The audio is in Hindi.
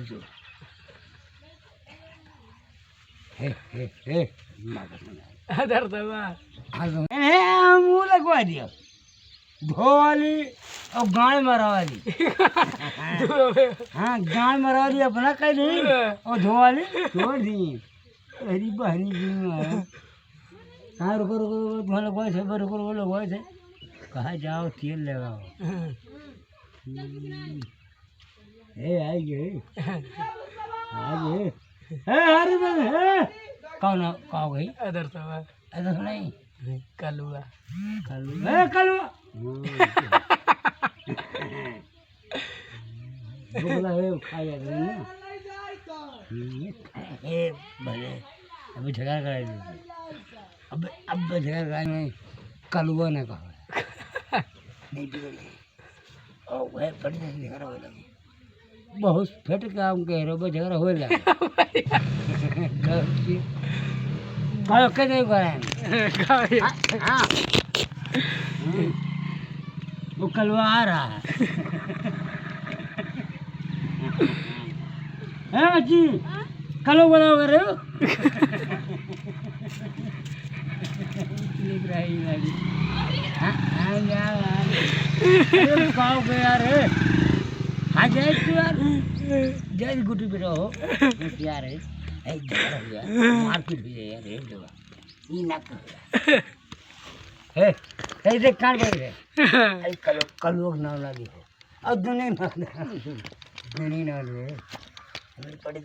जो हे आदर दवा मुँह लगवा दिया धोवाली और गाड़ मरवाली हाँ गाड़ मरवाली अपना कह दी और धोवाली छोड़ दी हरी बहरी हाँ रुको रुको तुम्हारा लगवाए थे रुको रुको लगवाए थे कहाँ जाओ तेल लगाओ आई गए अरे कौन कहाँ गई आदर दवा ऐसा नहीं कलुआ कलुआ कलुआ बोला है खाया ना भले अभी झगड़ा करा अब झगड़ा करा नहीं कलुआ ने कहा नहीं बिगड़ गई और वह बड़ी झगड़ा हो लगी बहुत फेट काम कह रहे हो झगड़ा हो लगा के नहीं कराएंगे हाँ वो कलवा आ रहा है बच्ची कलो बनाओ कर रहे हो पाओ के यार हाँ जय तू यार जय गुटी पे रहो यार मारपीट हुई है यार एक जगह ये ना कर हे ऐसे कान पर है आई कलो ना लगी है अब दुनिया ना दुनिया ना ले पड़ी